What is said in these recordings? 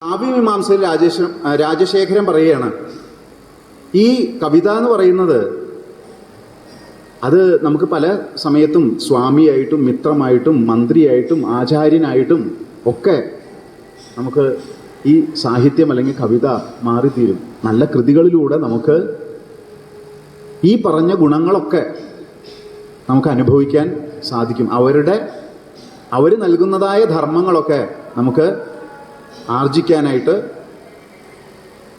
കാവ്യമീമാംസയിൽ രാജശേഖരൻ പറയുകയാണ്, ഈ കവിത എന്ന് പറയുന്നത് അത് നമുക്ക് പല സമയത്തും സ്വാമിയായിട്ടും മിത്രമായിട്ടും മന്ത്രിയായിട്ടും ആചാര്യനായിട്ടും ഒക്കെ നമുക്ക് ഈ സാഹിത്യം അല്ലെങ്കിൽ കവിത മാറിത്തീരും. നല്ല കൃതികളിലൂടെ നമുക്ക് ഈ പറഞ്ഞ ഗുണങ്ങളൊക്കെ നമുക്ക് അനുഭവിക്കാൻ സാധിക്കും. അവർ നൽകുന്നതായ ധർമ്മങ്ങളൊക്കെ നമുക്ക് ആർജിക്കാനായിട്ട്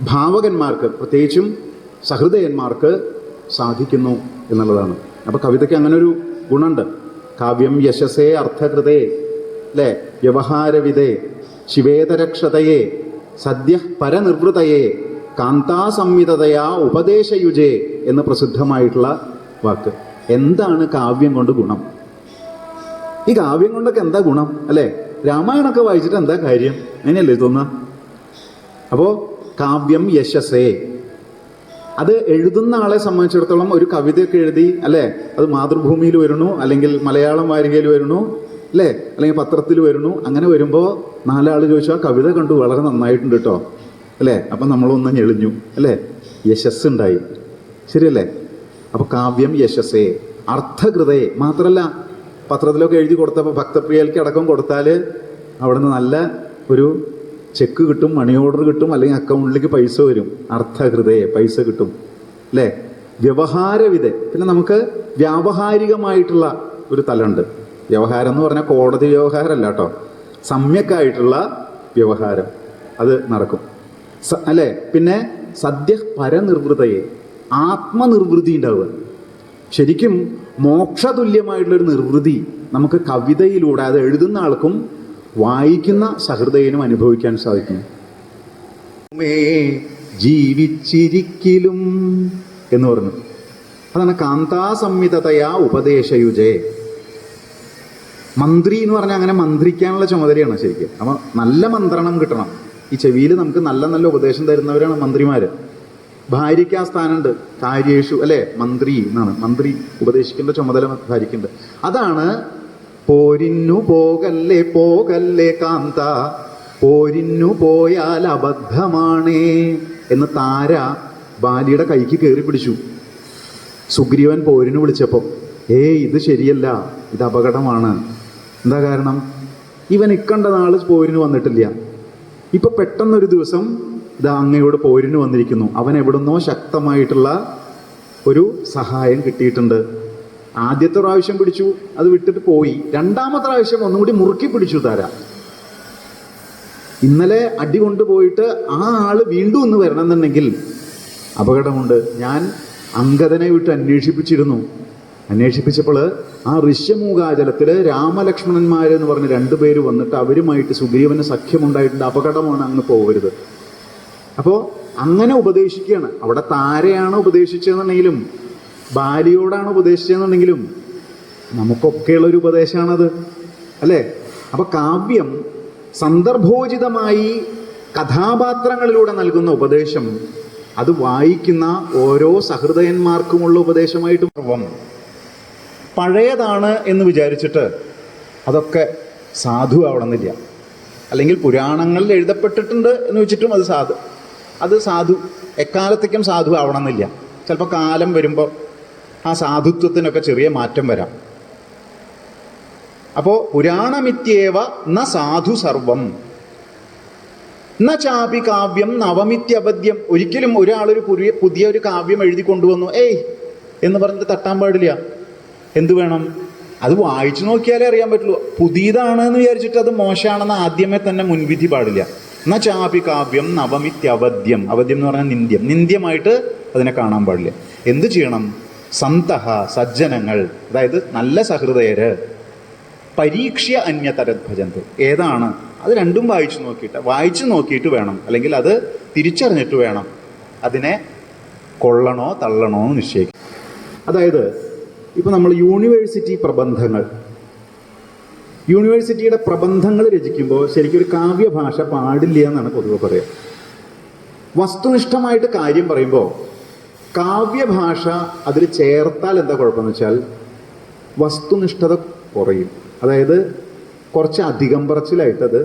ഭാവകന്മാർക്ക്, പ്രത്യേകിച്ചും സഹൃദയന്മാർക്ക് സാധിക്കുന്നു എന്നുള്ളതാണ്. അപ്പോൾ കവിതയ്ക്ക് അങ്ങനെ ഒരു ഗുണമുണ്ട്. കാവ്യം യശസേ അർത്ഥകൃതേ അല്ലേ, വ്യവഹാരവിതേ ശിവേതരക്ഷതയെ സദ്യ പരനിർവൃതയെ കാന്താസംഹിതതയാ ഉപദേശയുജേ എന്ന് പ്രസിദ്ധമായിട്ടുള്ള വാക്ക്. എന്താണ് കാവ്യം കൊണ്ട് ഗുണം? ഈ കാവ്യം കൊണ്ടൊക്കെ എന്താ ഗുണം അല്ലേ? രാമായണമൊക്കെ വായിച്ചിട്ട് എന്താ കാര്യം? അങ്ങനെയല്ലേ തോന്നുക? അപ്പോൾ കാവ്യം യശസ്സേ, അത് എഴുതുന്ന ആളെ സംബന്ധിച്ചിടത്തോളം ഒരു കവിതയൊക്കെ എഴുതി അല്ലേ, അത് മാതൃഭൂമിയിൽ വരുന്നു, അല്ലെങ്കിൽ മലയാളം വാരികയിൽ വരുന്നു അല്ലേ, അല്ലെങ്കിൽ പത്രത്തിൽ വരുന്നു. അങ്ങനെ വരുമ്പോൾ നാലാൾ ചോദിച്ചു, ആ കവിത കണ്ടു വളരെ നന്നായിട്ടുണ്ട് കേട്ടോ അല്ലേ, അപ്പം നമ്മളൊന്ന് ഞെളിഞ്ഞു അല്ലേ, യശസ് ഉണ്ടായി. ശരിയല്ലേ? അപ്പോൾ കാവ്യം യശസ്സേ അർത്ഥകൃതയെ. മാത്രമല്ല, പത്രത്തിലൊക്കെ എഴുതി കൊടുത്തപ്പോൾ ഭക്തപ്രിയൽക്ക് അടക്കം കൊടുത്താൽ അവിടെ നിന്ന് നല്ല ഒരു ചെക്ക് കിട്ടും, മണി ഓർഡർ കിട്ടും, അല്ലെങ്കിൽ അക്കൗണ്ടിലേക്ക് പൈസ വരും. അർത്ഥഹൃദയെ പൈസ കിട്ടും അല്ലേ. വ്യവഹാരവിധ, പിന്നെ നമുക്ക് വ്യാവഹാരികമായിട്ടുള്ള ഒരു തലമുണ്ട്. വ്യവഹാരം എന്ന് പറഞ്ഞാൽ കോടതി വ്യവഹാരമല്ല കേട്ടോ, സമ്യക്കായിട്ടുള്ള വ്യവഹാരം അത് നടക്കും അല്ലേ. പിന്നെ സദ്യ പരനിർവൃതയെ, ആത്മനിർവൃതി ഉണ്ടാവുക. ശരിക്കും മോക്ഷതുല്യമായിട്ടുള്ളൊരു നിർവൃതി നമുക്ക് കവിതയിലൂടെ, അത് എഴുതുന്ന ആൾക്കും വായിക്കുന്ന സഹൃദയനും അനുഭവിക്കാൻ സാധിക്കും. ജീവിച്ചിരിക്കലും എന്ന് പറഞ്ഞു. അതാണ് കാന്താസംഹിതതയാ ഉപദേശയുജേ. മന്ത്രി എന്ന് പറഞ്ഞാൽ അങ്ങനെ മന്ത്രിക്കാനുള്ള ചുമതലയാണ് ശരിക്കും. അപ്പം നല്ല മന്ത്രണം കിട്ടണം. ഈ ചെവിയിൽ നമുക്ക് നല്ല നല്ല ഉപദേശം തരുന്നവരാണ് മന്ത്രിമാർ. ഭാര്യയ്ക്ക് ആ സ്ഥാനമുണ്ട്, കാര്യേഷു അല്ലേ, മന്ത്രി എന്നാണ്. മന്ത്രി ഉപദേശിക്കേണ്ട ചുമതല ഭാര്യയ്ക്കുണ്ട്. അതാണ് പോരിന്നു പോകല്ലേ പോകല്ലേ കാന്ത, പോരിന്നു പോയാൽ അബദ്ധമാണേ എന്ന് താര ബാലിയുടെ കൈക്ക് കയറി പിടിച്ചു. സുഗ്രീവൻ പോരിന് വിളിച്ചപ്പോൾ ഇത് ശരിയല്ല, ഇത് അപകടമാണ്. എന്താ കാരണം? ഇവൻ ഇക്കണ്ട നാൾ പോരിന് വന്നിട്ടില്ല. ഇപ്പൊ പെട്ടെന്നൊരു ദിവസം ഇതാ അങ്ങയോട് പോരിന് വന്നിരിക്കുന്നു. അവൻ എവിടുന്നോ ശക്തമായിട്ടുള്ള ഒരു സഹായം കിട്ടിയിട്ടുണ്ട്. ആദ്യത്തെ പ്രാവശ്യം പിടിച്ചു, അത് വിട്ടിട്ട് പോയി. രണ്ടാമത്തെ പ്രാവശ്യം ഒന്നുകൂടി മുറുക്കി പിടിച്ചു താര. ഇന്നലെ അടി കൊണ്ടുപോയിട്ട് ആ ആള് വീണ്ടും ഒന്ന് വരണമെന്നുണ്ടെങ്കിൽ അപകടമുണ്ട്. ഞാൻ അങ്കദനെ വിട്ട് അന്വേഷിപ്പിച്ചപ്പോൾ ആ ഋഷ്യമൂകാചലത്തിൽ രാമലക്ഷ്മണന്മാരെന്ന് പറഞ്ഞ് രണ്ടുപേര് വന്നിട്ട് അവരുമായിട്ട് സുഗ്രീവന് സഖ്യമുണ്ടായിട്ടുണ്ട്. അപകടമാണ്, അങ്ങ് പോകരുത്. അപ്പോൾ അങ്ങനെ ഉപദേശിക്കുകയാണ്. അവിടെ താരയാണ് ഉപദേശിച്ചതെന്നുണ്ടെങ്കിലും ബാലിയോടാണ് ഉപദേശിച്ചതെന്നുണ്ടെങ്കിലും നമുക്കൊക്കെയുള്ളൊരു ഉപദേശമാണത് അല്ലേ. അപ്പോൾ കാവ്യം സന്ദർഭോചിതമായി കഥാപാത്രങ്ങളിലൂടെ നൽകുന്ന ഉപദേശം, അത് വായിക്കുന്ന ഓരോ സഹൃദയന്മാർക്കുമുള്ള ഉപദേശമായിട്ട് പഴയതാണ് എന്ന് വിചാരിച്ചിട്ട് അതൊക്കെ സാധു ആവണമെന്നില്ല. അല്ലെങ്കിൽ പുരാണങ്ങളിൽ എഴുതപ്പെട്ടിട്ടുണ്ട് എന്ന് വെച്ചിട്ടും അത് സാധു എക്കാലത്തേക്കും സാധു ആവണമെന്നില്ല. ചിലപ്പോൾ കാലം വരുമ്പോൾ ആ സാധുത്വത്തിനൊക്കെ ചെറിയ മാറ്റം വരാം. അപ്പോൾ പുരാണമിത്യേവ ന സാധു സർവം ന ചാപി കാവ്യം നവമിത്യപദ്യം. ഒരിക്കലും ഒരാളൊരു പുതിയൊരു കാവ്യം എഴുതി കൊണ്ടുവന്നു എന്ന് പറഞ്ഞിട്ട് തട്ടാൻ പാടില്ല. എന്തു വേണം? അത് വായിച്ചു നോക്കിയാലേ അറിയാൻ പറ്റുള്ളൂ. പുതിയതാണെന്ന് വിചാരിച്ചിട്ട് അത് മോശമാണെന്ന് ആദ്യമേ തന്നെ മുൻവിധി പാടില്ല. ന ചാപി കാവ്യം നവമിത്യവദ്യം. അവദ്യം എന്ന് പറഞ്ഞാൽ നിന്ദ്യമായിട്ട് അതിനെ കാണാൻ പാടില്ല. എന്തു ചെയ്യണം? സന്തഹ, സജ്ജനങ്ങൾ, അതായത് നല്ല സഹൃദയര്, പരീക്ഷ്യ അന്യതരദ്ഭജന്തു. ഏതാണ് അത്? രണ്ടും വായിച്ചു നോക്കിയിട്ട് വേണം, അല്ലെങ്കിൽ അത് തിരിച്ചറിഞ്ഞിട്ട് വേണം അതിനെ കൊള്ളണോ തള്ളണോ എന്ന് നിശ്ചയിക്കും. അതായത് ഇപ്പം നമ്മൾ യൂണിവേഴ്സിറ്റിയുടെ പ്രബന്ധങ്ങൾ രചിക്കുമ്പോൾ ശരിക്കും ഒരു കാവ്യഭാഷ പാടില്ല എന്നാണ് പൊതുവെ പറയുക. വസ്തുനിഷ്ഠമായിട്ട് കാര്യം പറയുമ്പോൾ കാവ്യഭാഷ അതിൽ ചേർത്താൽ എന്താ കുഴപ്പമെന്ന് വെച്ചാൽ വസ്തുനിഷ്ഠത കുറയും. അതായത് കുറച്ച് അധികം പറച്ചിലായിട്ടത്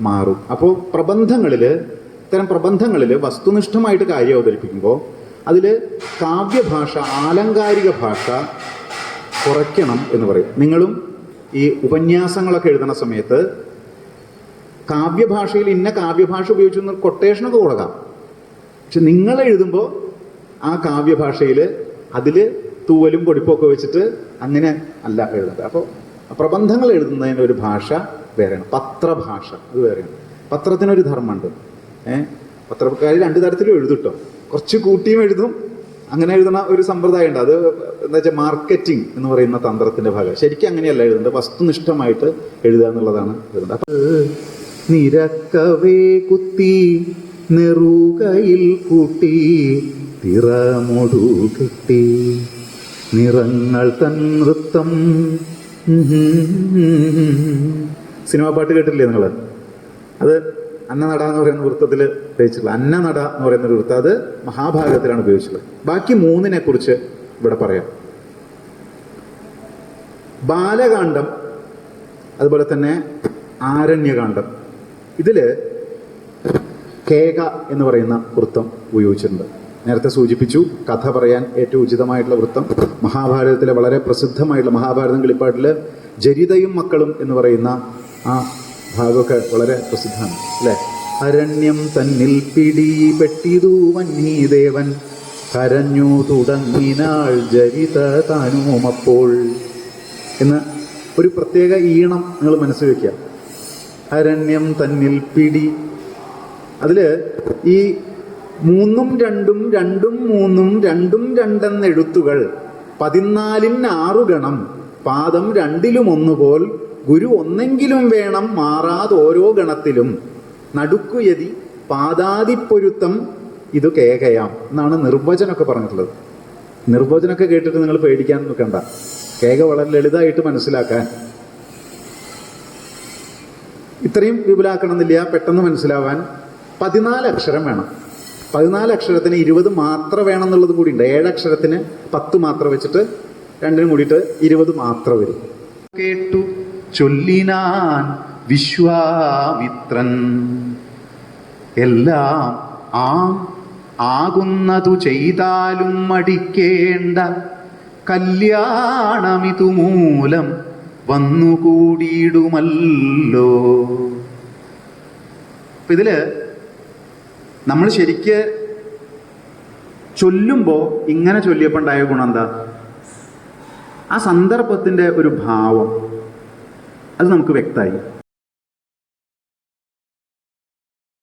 മാറും. അപ്പോൾ ഇത്തരം പ്രബന്ധങ്ങളിൽ വസ്തുനിഷ്ഠമായിട്ട് കാര്യം അവതരിപ്പിക്കുമ്പോൾ അതിൽ കാവ്യഭാഷ, ആലങ്കാരിക ഭാഷ കുറയ്ക്കണം എന്ന് പറയും. നിങ്ങളും ഈ ഉപന്യാസങ്ങളൊക്കെ എഴുതുന്ന സമയത്ത് കാവ്യഭാഷയിൽ ഇന്ന കാവ്യഭാഷ ഉപയോഗിച്ച് കൊട്ടേഷനൊക്കെ കൊടുക്കാം. പക്ഷെ നിങ്ങൾ എഴുതുമ്പോൾ ആ കാവ്യഭാഷയിൽ അതിൽ തൂവലും പൊടിപ്പൊക്കെ വെച്ചിട്ട് അങ്ങനെ അല്ല എഴുതുന്നത്. അപ്പോൾ പ്രബന്ധങ്ങൾ എഴുതുന്നതിന് ഒരു ഭാഷ വേറെയാണ്, പത്രഭാഷ അത് വേറെയാണ്. പത്രത്തിനൊരു ധർമ്മമുണ്ട്. പത്രക്കാർ രണ്ട് തരത്തിലും എഴുതുട്ടോ, കുറച്ച് കൂട്ടിയും എഴുതും, അങ്ങനെ എഴുതുന്ന ഒരു സമ്പ്രദായം ഉണ്ട്. അത് എന്താ വെച്ചാൽ മാർക്കറ്റിംഗ് എന്ന് പറയുന്ന തന്ത്രത്തിന്റെ ഭാഗം. ശരിക്കും അങ്ങനെയല്ല എഴുതുന്നത്, വസ്തുനിഷ്ഠമായിട്ട് എഴുതുക എന്നുള്ളതാണ് എഴുതുന്നത്. അപ്പോൾ നിരക്കവേ കുത്തി നെറുകയിൽ കൂട്ടി തിറമൊടു കെട്ടി നിറങ്ങൾ തൻ നൃത്തം. സിനിമാ പാട്ട് കേട്ടില്ലേ നിങ്ങൾ? അത് അന്നനട എന്ന് പറയുന്ന വൃത്തത്തിൽ ഉപയോഗിച്ചിട്ടുള്ളത്. അന്നനട എന്ന് പറയുന്ന ഒരു വൃത്തം അത് മഹാഭാരതത്തിലാണ് ഉപയോഗിച്ചിട്ടുള്ളത്. ബാക്കി മൂന്നിനെ കുറിച്ച് ഇവിടെ പറയാം. ബാലകാന്ഡം, അതുപോലെ തന്നെ ആരണ്യകാന്ഡം, ഇതില് കേക എന്ന് പറയുന്ന വൃത്തം ഉപയോഗിച്ചിട്ടുണ്ട്. നേരത്തെ സൂചിപ്പിച്ചു, കഥ പറയാൻ ഏറ്റവും ഉചിതമായിട്ടുള്ള വൃത്തം മഹാഭാരതത്തിലെ വളരെ പ്രസിദ്ധമായിട്ടുള്ള മഹാഭാരതം കിളിപ്പാട്ടിൽ ജരിതയും മക്കളും എന്ന് പറയുന്ന ആ ഭാഗമൊക്കെ വളരെ പ്രസിദ്ധമാണ് അല്ലേ? അരണ്യം തന്നിൽ പിടിപെട്ടിതു വന്യദേവൻ കരഞ്ഞു തുടങ്ങിനാൾ ജരിത താനുമപ്പോൾ എന്ന് ഒരു പ്രത്യേക ഈണം നിങ്ങൾ മനസ്സിൽ വയ്ക്കുക. അരണ്യം തന്നിൽ പിടി, അതില് ഈ 3 2 2 3 2 2 എന്ന എഴുത്തുകൾ 14 ഗണം, പാദം 2 1 പോൽ ഗുരു ഒന്നെങ്കിലും വേണം മാറാതെ ഓരോ ഗണത്തിലും നടുക്കുയതി പാദാതിപ്പൊരുത്തം ഇത് കേകയാം എന്നാണ് നിർവചനമൊക്കെ പറഞ്ഞിട്ടുള്ളത്. നിർവചനമൊക്കെ കേട്ടിട്ട് നിങ്ങൾ പേടിക്കാൻ നിൽക്കണ്ട. കേക വളരെ ലളിതമായിട്ട് മനസ്സിലാക്കാൻ, ഇത്രയും വിപുലാക്കണമെന്നില്ല, പെട്ടെന്ന് മനസ്സിലാവാൻ 14 അക്ഷരം വേണം. 14 അക്ഷരത്തിന് 20 മാത്ര വേണം എന്നുള്ളത് കൂടി ഉണ്ട്. 7 അക്ഷരത്തിന് 10 മാത്ര വെച്ചിട്ട് രണ്ടിനും കൂടിയിട്ട് 20 മാത്ര വരും. കേട്ടു ചൊല്ലിനാൻ വിശ്വാമിത്രൻ എല്ലാം ആകുന്നതു ചെയ്താലും മടിക്കേണ്ട കല്യാണമിതു മൂലം വന്നുകൂടിയിടുമല്ലോ. അപ്പൊ ഇതില് നമ്മൾ ശരിക്ക് ചൊല്ലുമ്പോൾ ഇങ്ങനെ ചൊല്ലിയപ്പോൾ ഉണ്ടായ ഗുണം എന്താ? ആ സന്ദർഭത്തിന്റെ ഒരു ഭാവം അത് നമുക്ക് വ്യക്തമായി.